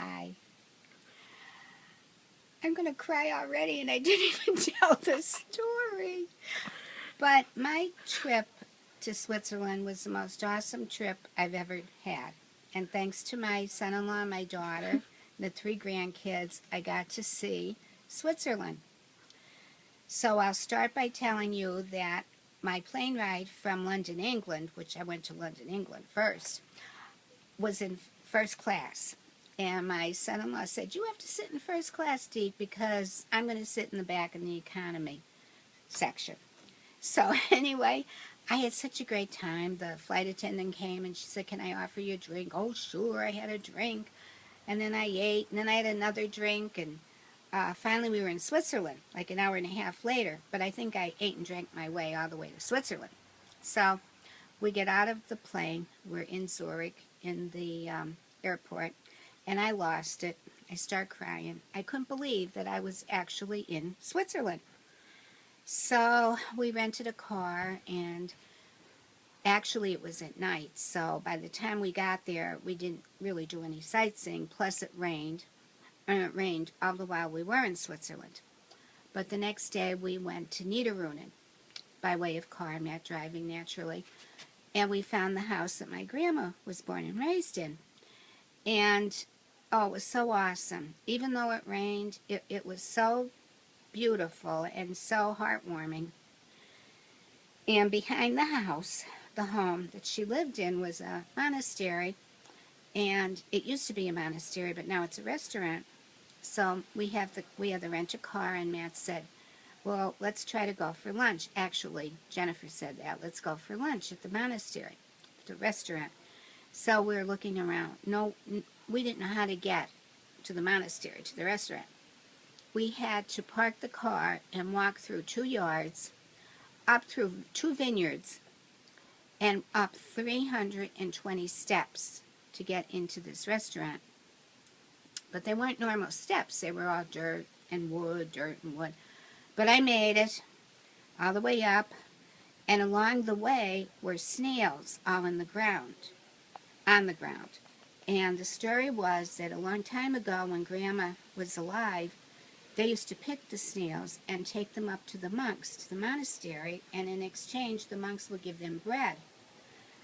Hi. I'm going to cry already and I didn't even tell the story. But my trip to Switzerland was the most awesome trip I've ever had. And thanks to my son-in-law, my daughter, the 3 grandkids, I got to see Switzerland. So I'll start by telling you that my plane ride from London, England, which I went to London, England first, was in first class. And my son-in-law said, you have to sit in first class, Dee, because I'm going to sit in the back in the economy section. So anyway, I had such a great time. The flight attendant came and she said, can I offer you a drink? Oh, sure. I had a drink. And then I ate, and then I had another drink, and finally we were in Switzerland, like an hour and a half later. But I think I ate and drank my way all the way to Switzerland. So we get out of the plane. We're in Zurich in the airport, and I lost it. I start crying. I couldn't believe that I was actually in Switzerland. So we rented a car, and actually it was at night. So by the time we got there, we didn't really do any sightseeing. Plus it rained, and it rained all the while we were in Switzerland. But the next day we went to Niederrunen by way of car, not driving naturally. And we found the house that my grandma was born and raised in. And, oh, it was so awesome. Even though it rained, it was so beautiful and so heartwarming. And behind the house, the home that she lived in was a monastery. And it used to be a monastery, but now it's a restaurant. So we had to rent a car, and Matt said, well, let's try to go for lunch. Actually, Jennifer said that. Let's go for lunch at the monastery, the restaurant. So we were looking around. No, we didn't know how to get to the monastery, to the restaurant. We had to park the car and walk through 2 yards, up through 2 vineyards, and up 320 steps to get into this restaurant. But they weren't normal steps. They were all dirt and wood. But I made it all the way up, and along the way were snails all on the ground. And the story was that a long time ago, when Grandma was alive, they used to pick the snails and take them up to the monks, to the monastery, and in exchange the monks would give them bread.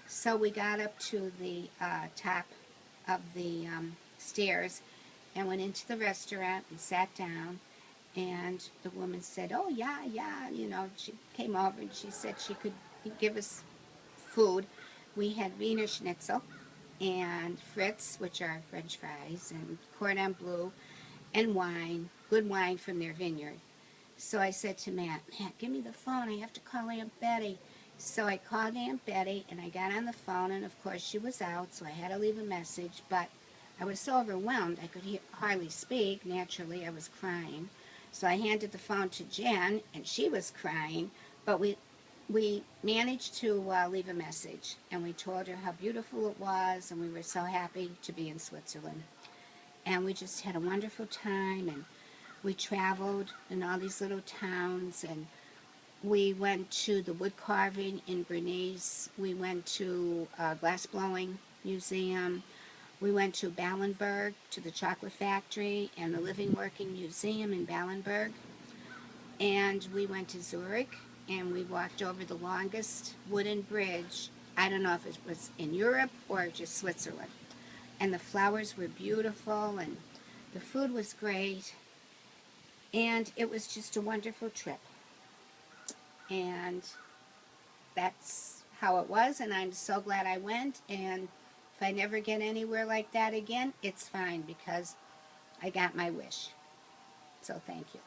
So we got up to the top of the stairs and went into the restaurant and sat down. And the woman said, oh, yeah, she came over and she said she could give us food. We had Wiener Schnitzel and Fritz, which are French fries, and cordon bleu, and wine, good wine from their vineyard. So I said to Matt, give me the phone. I have to call Aunt Betty. So I called Aunt Betty, and I got on the phone, and of course she was out, so I had to leave a message. But I was so overwhelmed I could hardly speak. Naturally, I was crying. So I handed the phone to Jen, and she was crying, but we managed to leave a message, and we told her how beautiful it was, and we were so happy to be in Switzerland. And we just had a wonderful time, and we traveled in all these little towns, and we went to the wood carving in Bernice. We went to a glassblowing museum. We went to Ballenberg, to the chocolate factory, and the Living Working Museum in Ballenberg. And we went to Zurich, and we walked over the longest wooden bridge. I don't know if it was in Europe or just Switzerland. And the flowers were beautiful, and the food was great. And it was just a wonderful trip. And that's how it was, and I'm so glad I went. And if I never get anywhere like that again, it's fine, because I got my wish. So thank you.